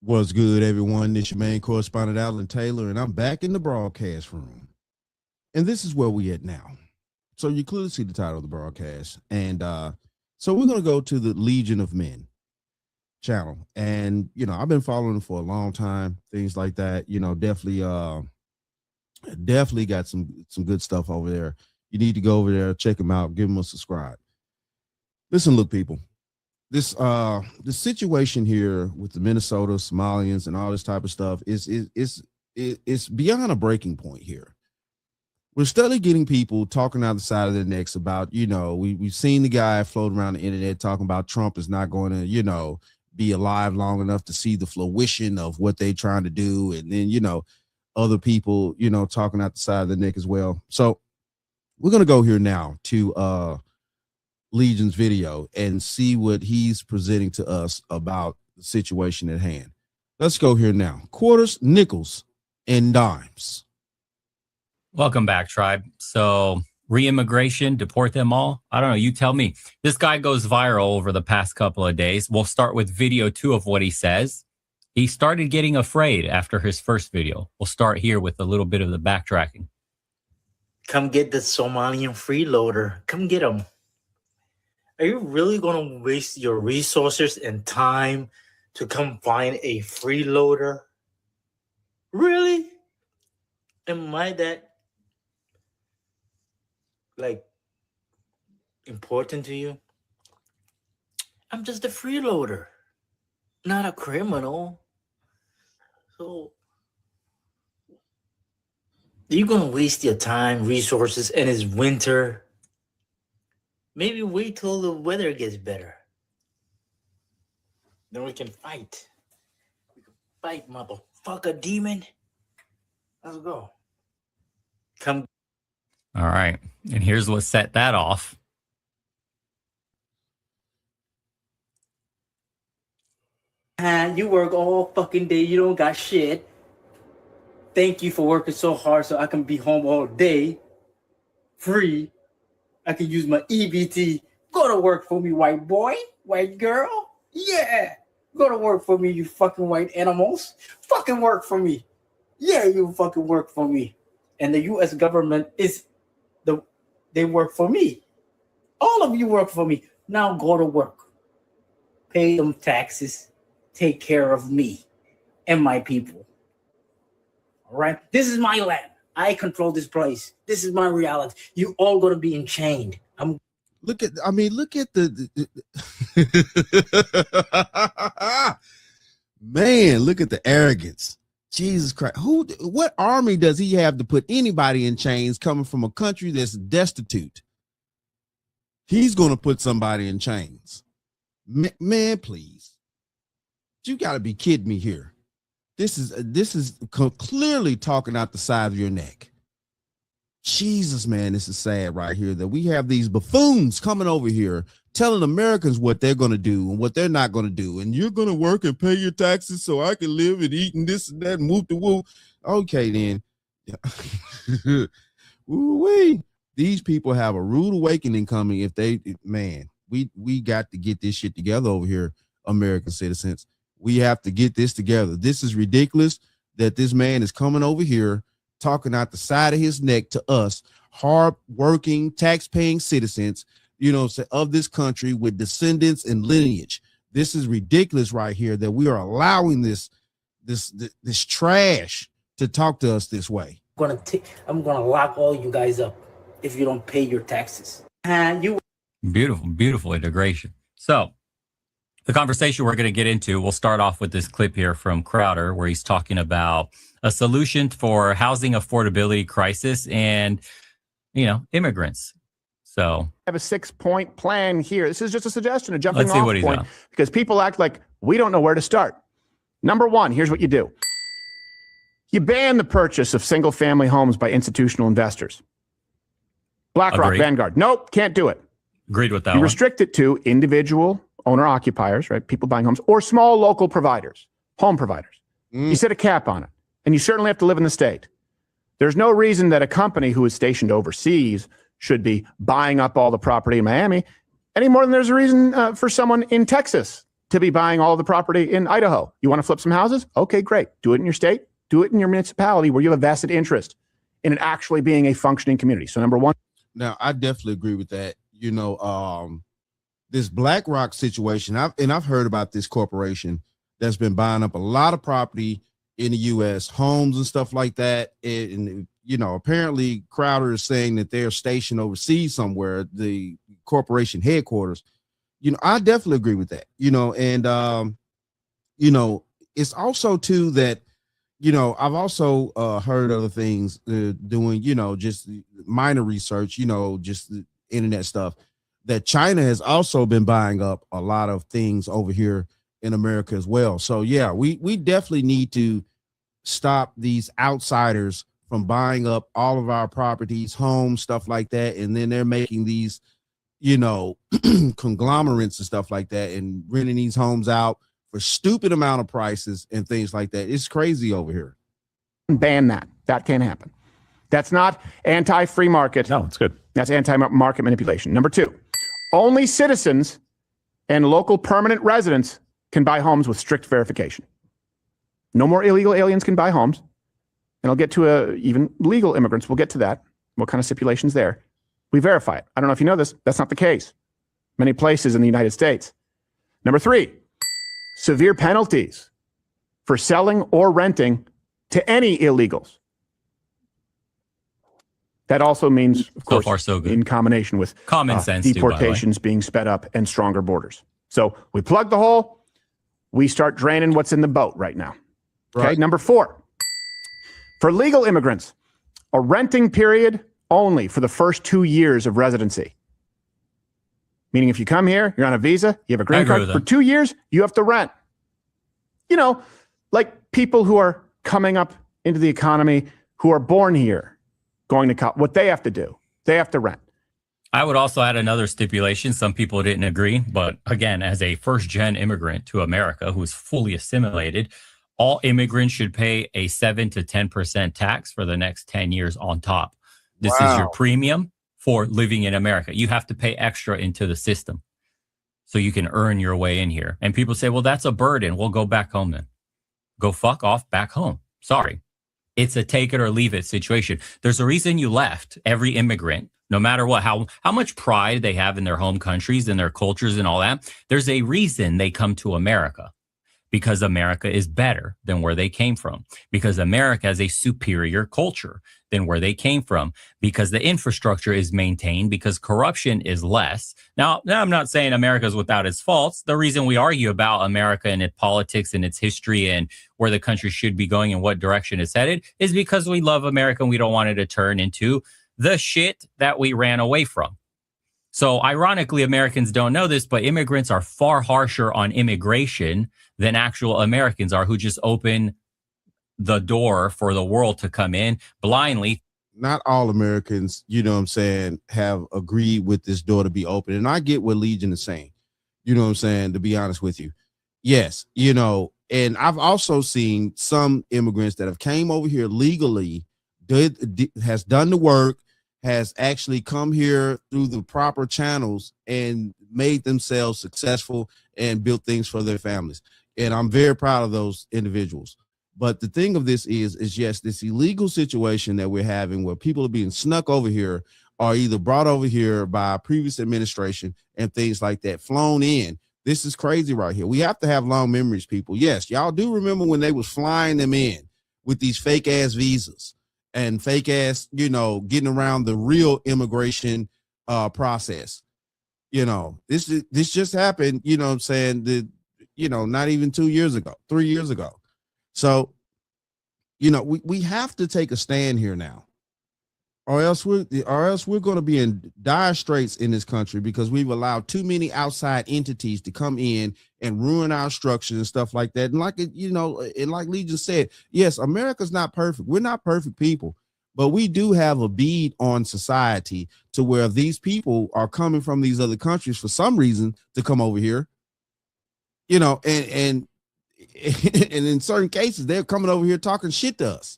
What's good, everyone? This your main correspondent, Alan Taylor, and I'm back in the broadcast room. And this is where we at now. So you clearly see the title of the broadcast. And so we're going to go to the Legion of Men channel. And, I've been following them for a long time, things like that. Definitely got some good stuff over there. You need to go over there, check them out, give them a subscribe. Listen, look, people. This the situation here with the Minnesota Somalians and all this type of stuff is beyond a breaking point here. We're steadily getting people talking out the side of their necks about, we've seen the guy floating around the internet talking about Trump is not going to, be alive long enough to see the fruition of what they're trying to do. And then, other people, talking out the side of the neck as well. So we're going to go here now to Legion's video and see what he's presenting to us about the situation at hand. Let's go here now. Quarters, nickels, and dimes. Welcome back, tribe. So re-immigration, deport them all. I don't know. You tell me. This guy goes viral over the past couple of days. We'll start with video 2 of what he says. He started getting afraid after his first video. We'll start here with a little bit of the backtracking. Come get the Somalian freeloader. Come get him. Are you really going to waste your resources and time to come find a freeloader? Really? Am I that, important to you? I'm just a freeloader, not a criminal. So, you're going to waste your time, resources, and it's winter. Maybe wait till the weather gets better. Then we can fight. We can fight, motherfucker demon. Let's go. Come. All right. And here's what set that off. You work all fucking day. You don't got shit. Thank you for working so hard so I can be home all day. Free. I can use my EBT. Go to work for me, white boy, white girl. Yeah. Go to work for me, you fucking white animals. Fucking work for me. Yeah, you fucking work for me. And the U.S. government they work for me. All of you work for me. Now go to work. Pay them taxes. Take care of me and my people. All right? This is my land. I control this place. This is my reality. You all gonna be enchained. Look at the man, look at the arrogance. Jesus Christ. What army does he have to put anybody in chains coming from a country that's destitute? He's gonna put somebody in chains. Man, please. You gotta be kidding me here. This is clearly talking out the side of your neck. Jesus, man, this is sad right here that we have these buffoons coming over here telling Americans what they're going to do and what they're not going to do. And you're going to work and pay your taxes so I can live and eat and this and that and whoop the whoop. Okay, then. Ooh-wee. These people have a rude awakening coming if we got to get this shit together over here, American citizens. We have to get this together. This is ridiculous that this man is coming over here talking out the side of his neck to us, hard-working, tax-paying citizens, of this country with descendants and lineage. This is ridiculous right here that we are allowing this trash to talk to us this way. I'm gonna lock all you guys up if you don't pay your taxes. Beautiful integration. So the conversation we're going to get into, we'll start off with this clip here from Crowder, where he's talking about a solution for housing affordability crisis and, immigrants. So I have a 6-point plan here. This is just a suggestion, a jumping let's see off what he's point, on. because people act like we don't know where to start. Number one, here's what you do. You ban the purchase of single-family homes by institutional investors. BlackRock, Agreed. Vanguard. Nope, can't do it. Agreed with that You one. restrict it to individual owner-occupiers, right? People buying homes, or small local providers, home providers. You set a cap on it, and you certainly have to live in the state. There's no reason that a company who is stationed overseas should be buying up all the property in Miami any more than there's a reason for someone in Texas to be buying all the property in Idaho. You want to flip some houses? Okay, great. Do it in your state. Do it in your municipality where you have a vested interest in it actually being a functioning community. So number one. Now, I definitely agree with that. This BlackRock situation, I've heard about this corporation that's been buying up a lot of property in the U.S., homes and stuff like that. And apparently Crowder is saying that they're stationed overseas somewhere, the corporation headquarters. I definitely agree with that. It's also too that, I've also heard other things doing, just minor research, just the internet stuff, that China has also been buying up a lot of things over here in America as well. So yeah, we definitely need to stop these outsiders from buying up all of our properties, homes, stuff like that. And then they're making these, conglomerates and stuff like that and renting these homes out for stupid amount of prices and things like that. It's crazy over here. Ban that. That can't happen. That's not anti-free market. No, it's good. That's anti-market manipulation. Number two, only citizens and local permanent residents can buy homes with strict verification. No more illegal aliens can buy homes. And I'll get to even legal immigrants. We'll get to that. What kind of stipulations there? We verify it. I don't know if you know this. That's not the case. Many places in the United States. Number three, severe penalties for selling or renting to any illegals. That also means, of course, So far, so good. in combination with Common sense, too, by the way. deportations being sped up and stronger borders. So we plug the hole. We start draining what's in the boat right now. Okay. Right. Number four, for legal immigrants, a renting period only for the first 2 years of residency. Meaning if you come here, you're on a visa, you have a green agree card, with for that. 2 years, you have to rent. Like people who are coming up into the economy, who are born here, going to college, what they have to do, they have to rent. I would also add another stipulation. Some people didn't agree, but again, as a first-gen immigrant to America who's fully assimilated, all immigrants should pay a 7 to 10% tax for the next 10 years on top. This is your premium for living in America. You have to pay extra into the system so you can earn your way in here. And people say, well, that's a burden. We'll go back home then. Go fuck off back home. Sorry. It's a take it or leave it situation. There's a reason you left. Every immigrant, no matter what, how much pride they have in their home countries and their cultures and all that, there's a reason they come to America. Because America is better than where they came from. Because America has a superior culture than where they came from. Because the infrastructure is maintained. Because corruption is less. Now I'm not saying America is without its faults. The reason we argue about America and its politics and its history and where the country should be going and what direction it's headed is because we love America and we don't want it to turn into the shit that we ran away from. So ironically, Americans don't know this, but immigrants are far harsher on immigration than actual Americans are, who just open the door for the world to come in blindly. Not all Americans, have agreed with this door to be open. And I get what Legion is saying, to be honest with you. Yes, and I've also seen some immigrants that have came over here legally, has done the work, has actually come here through the proper channels and made themselves successful and built things for their families. And I'm very proud of those individuals. But the thing of this is yes, this illegal situation that we're having where people are being snuck over here or either brought over here by a previous administration and things like that, flown in. This is crazy right here. We have to have long memories, people. Yes, y'all do remember when they was flying them in with these fake ass visas and fake ass, getting around the real immigration process. This just happened, not even 2 years ago, 3 years ago. So, we have to take a stand here now, or else we're going to be in dire straits in this country because we've allowed too many outside entities to come in and ruin our structure and stuff like that. And like Legion said, yes, America's not perfect. We're not perfect people, but we do have a bead on society to where these people are coming from these other countries for some reason to come over here, and in certain cases, they're coming over here talking shit to us,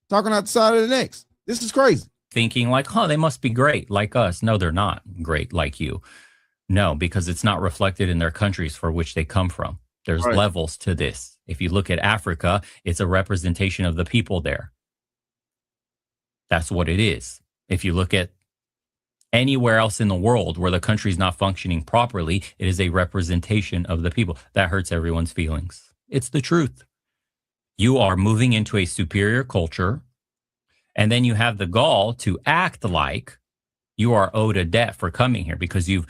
talking out the side of the necks. This is crazy. Thinking like, they must be great like us. No, they're not great like you. No, because it's not reflected in their countries for which they come from. There's Right. levels to this. If you look at Africa, it's a representation of the people there. That's what it is. If you look at anywhere else in the world where the country's not functioning properly, it is a representation of the people. That hurts everyone's feelings. It's the truth. You are moving into a superior culture, and then you have the gall to act like you are owed a debt for coming here because you've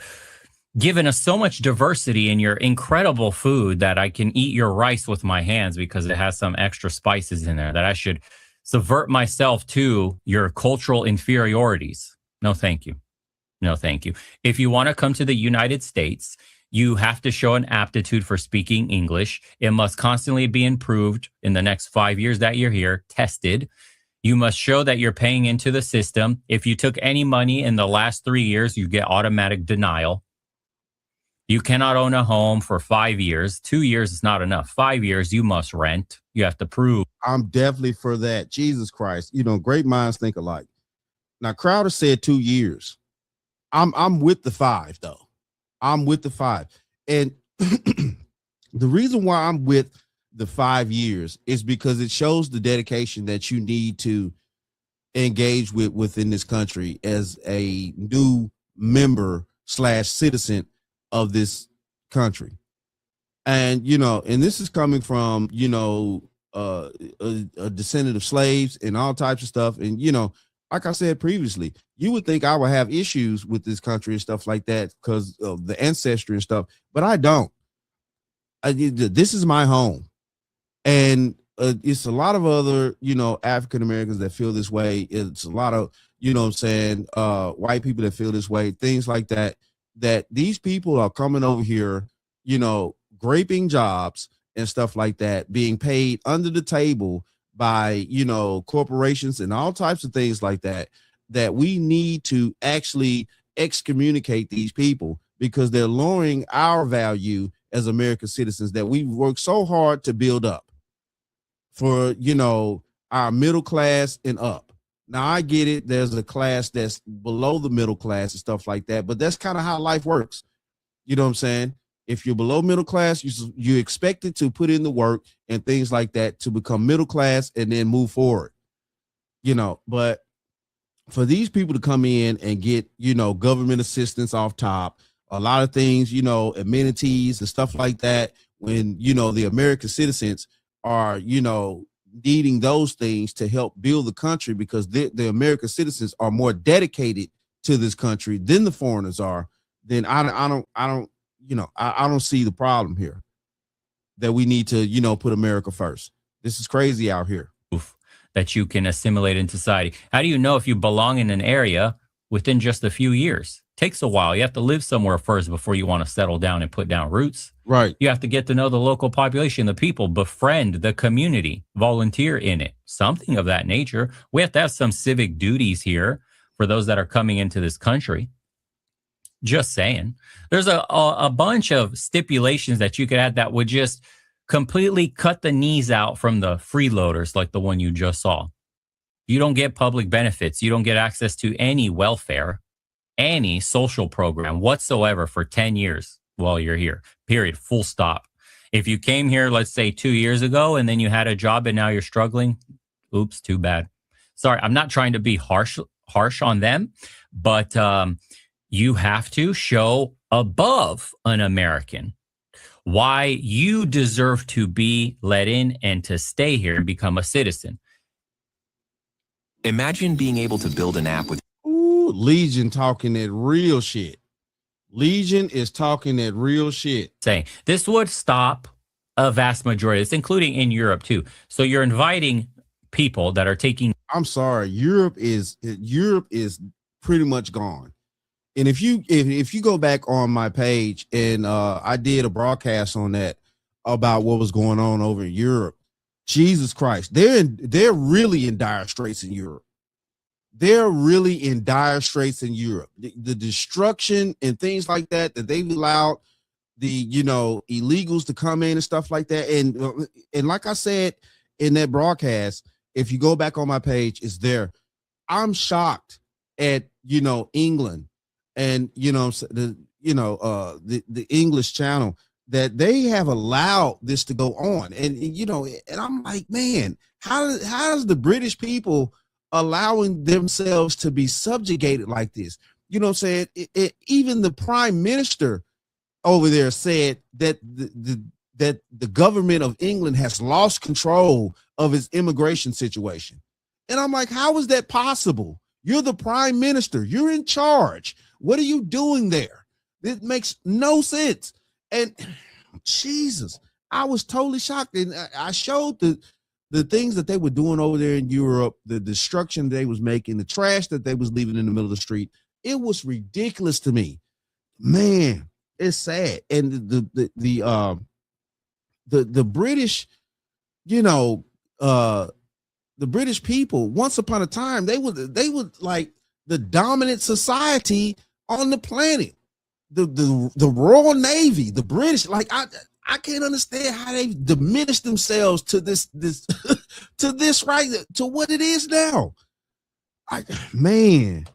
given us so much diversity in your incredible food that I can eat your rice with my hands because it has some extra spices in there, that I should subvert myself to your cultural inferiorities. No, thank you. No, thank you. If you want to come to the United States, you have to show an aptitude for speaking English. It must constantly be improved in the next 5 years that you're here, tested. You must show that you're paying into the system. If you took any money in the last 3 years, you get automatic denial. You cannot own a home for 5 years. 2 years is not enough. 5 years, you must rent. You have to prove. I'm definitely for that. Jesus Christ. You know, great minds think alike. Now, Crowder said 2 years. I'm with the 5, though. I'm with the 5. And the reason why I'm with the 5 years is because it shows the dedication that you need to engage with within this country as a new member / citizen of this country. And, you know, and this is coming from, you know, a descendant of slaves and all types of stuff. And, you know, like I said previously, you would think I would have issues with this country and stuff like that because of the ancestry and stuff, but I don't. This is my home. And it's a lot of other, you know, African Americans that feel this way. It's a lot of, you know what I'm saying, white people that feel this way, things like that, that these people are coming over here, you know, graping jobs and stuff like that, being paid under the table by, you know, corporations and all types of things like that, that we need to actually excommunicate these people because they're lowering our value as American citizens that we work so hard to build up for, you know, our middle class and up. Now, I get it. There's a class that's below the middle class and stuff like that, but that's kind of how life works. You know what I'm saying? If you're below middle class, you expected to put in the work and things like that to become middle class and then move forward, you know. But for these people to come in and get, you know, government assistance off top, a lot of things, you know, amenities and stuff like that, when, you know, the American citizens are, you know, needing those things to help build the country because the American citizens are more dedicated to this country than the foreigners are, then I don't, you know, I don't see the problem here that we need to, you know, put America first. This is crazy out here. That you can assimilate in society. How do you know if you belong in an area within just a few years? Takes a while. You have to live somewhere first before you want to settle down and put down roots. Right. You have to get to know the local population, the people, befriend the community, volunteer in it, something of that nature. We have to have some civic duties here for those that are coming into this country. Just saying. There's a bunch of stipulations that you could add that would just completely cut the knees out from the freeloaders like the one you just saw. You don't get public benefits. You don't get access to any welfare, any social program whatsoever for 10 years while you're here, period, full stop. If you came here, let's say 2 years ago, and then you had a job and now you're struggling, oops, too bad. Sorry, I'm not trying to be harsh on them, but you have to show above an American why you deserve to be let in and to stay here and become a citizen. Imagine being able to build an app with Legion talking that real shit. Legion is talking that real shit. Saying this would stop a vast majority of this, including in Europe too. So you're inviting people that are taking. I'm sorry, Europe is pretty much gone. And if you go back on my page and I did a broadcast on that about what was going on over in Europe, Jesus Christ, they're really in dire straits in Europe. They're really in dire straits in Europe. The destruction and things like that they've allowed the, you know, illegals to come in and stuff like that. And like I said in that broadcast, if you go back on my page, it's there. I'm shocked at, you know, England and, you know, the English channel that they have allowed this to go on. And you know, and I'm like, man, how's the British people allowing themselves to be subjugated like this? You know what I'm saying? Even the prime minister over there said that the government of England has lost control of its immigration situation. And I'm like, how is that possible? You're the prime minister. You're in charge. What are you doing there? It makes no sense. And Jesus, I was totally shocked. And I showed the things that they were doing over there in Europe, the destruction they was making, the trash that they was leaving in the middle of the street. It was ridiculous to me. Man, it's sad. And the British, you know, the British people, once upon a time, they would like the dominant society on the planet. The Royal Navy, the British, like I can't understand how they diminished themselves to this to this, right, to what it is now. Man,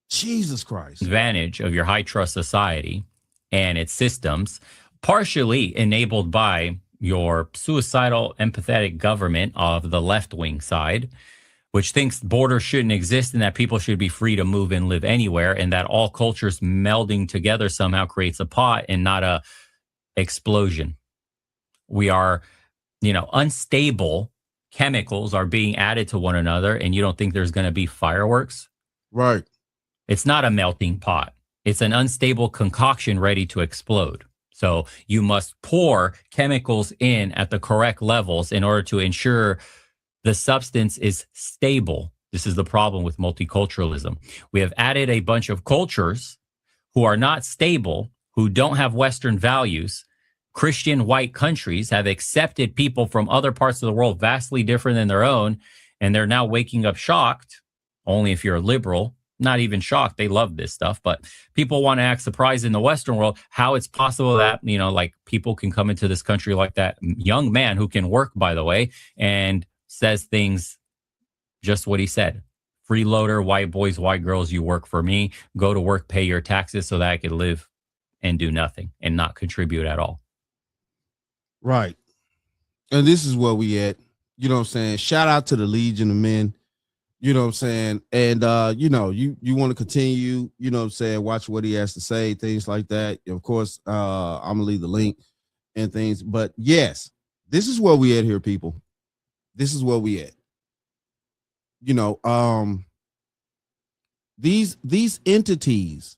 Jesus Christ. Advantage of your high trust society and its systems, partially enabled by your suicidal, empathetic government of the left-wing side, which thinks borders shouldn't exist and that people should be free to move and live anywhere, and that all cultures melding together somehow creates a pot and not a explosion. We are, you know, unstable chemicals are being added to one another, and you don't think there's going to be fireworks? Right. It's not a melting pot. It's an unstable concoction ready to explode. So you must pour chemicals in at the correct levels in order to ensure the substance is stable. This is the problem with multiculturalism. We have added a bunch of cultures who are not stable, who don't have Western values. Christian white countries have accepted people from other parts of the world vastly different than their own, and they're now waking up shocked, only if you're a liberal. Not even shocked. They love this stuff, but people want to act surprised in the Western world how it's possible that, you know, like people can come into this country like that young man who can work, by the way, and says things just what he said. Freeloader, white boys, white girls, you work for me. Go to work, pay your taxes so that I could live and do nothing and not contribute at all. Right. And this is where we at. You know what I'm saying? Shout out to the Legion of Men. You know what I'm saying? And, you know, you want to continue, you know what I'm saying, watch what he has to say, things like that. Of course, I'm going to leave the link and things. But, yes, this is where we at here, people. This is where we at. You know, these entities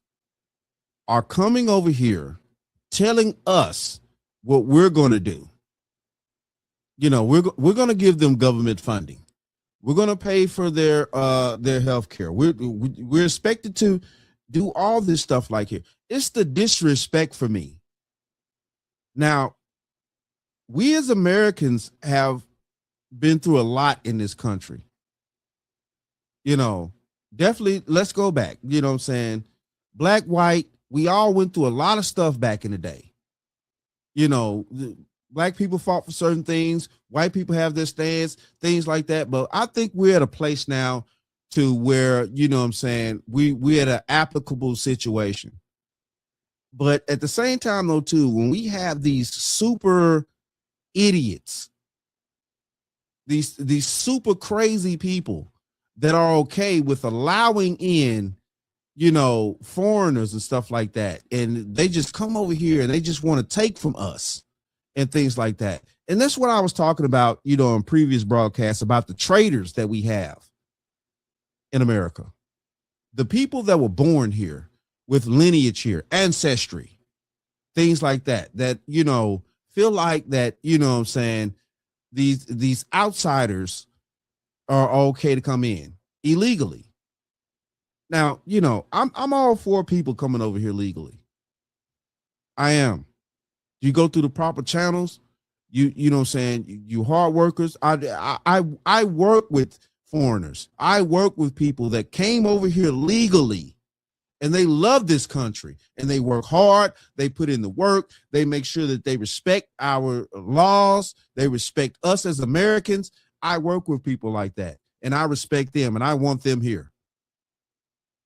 are coming over here telling us what we're going to do. You know, we're going to give them government funding. We're going to pay for their health care. We're expected to do all this stuff like here. It's the disrespect for me. Now, we as Americans have been through a lot in this country. You know, definitely let's go back. You know what I'm saying? Black, white, we all went through a lot of stuff back in the day. You know, Black people fought for certain things. White people have their stance, things like that. But I think we're at a place now to where, you know what I'm saying, we're at an applicable situation. But at the same time, though, too, when we have these super idiots, these super crazy people that are okay with allowing in, you know, foreigners and stuff like that, and they just come over here and they just want to take from us and things like that. And that's what I was talking about, you know, in previous broadcasts about the traitors that we have in America. The people that were born here with lineage here, ancestry, things like that, that, you know, feel like that, you know what I'm saying, these outsiders are okay to come in illegally. Now, you know, I'm all for people coming over here legally. I am. You go through the proper channels. You know what I'm saying? You hard workers. I work with foreigners. I work with people that came over here legally and they love this country and they work hard. They put in the work. They make sure that they respect our laws. They respect us as Americans. I work with people like that and I respect them and I want them here.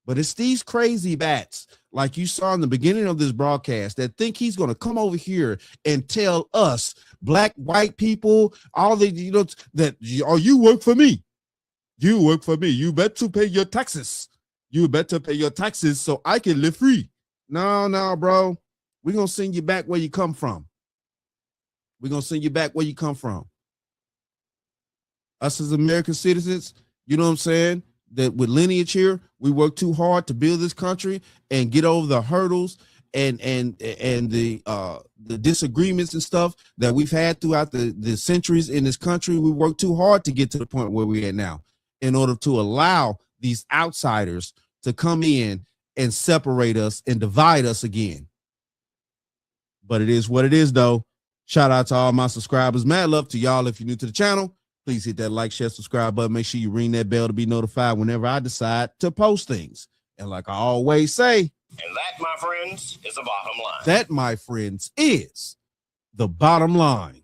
But it's these crazy bats, like you saw in the beginning of this broadcast, that think he's going to come over here and tell us, black, white people, all the, you know, that, oh, you work for me. You work for me. You better pay your taxes. You better pay your taxes so I can live free. No, bro. We're going to send you back where you come from. We're going to send you back where you come from. Us as American citizens, you know what I'm saying? That with lineage here, we work too hard to build this country and get over the hurdles and the disagreements and stuff that we've had throughout the centuries in this country. We work too hard to get to the point where we're at now in order to allow these outsiders to come in and separate us and divide us again. But it is what it is, though. Shout out to all my subscribers. Mad love to y'all. If you're new to the channel, please hit that like, share, subscribe button. Make sure you ring that bell to be notified whenever I decide to post things. And like I always say, and that, my friends, is the bottom line. That, my friends, is the bottom line.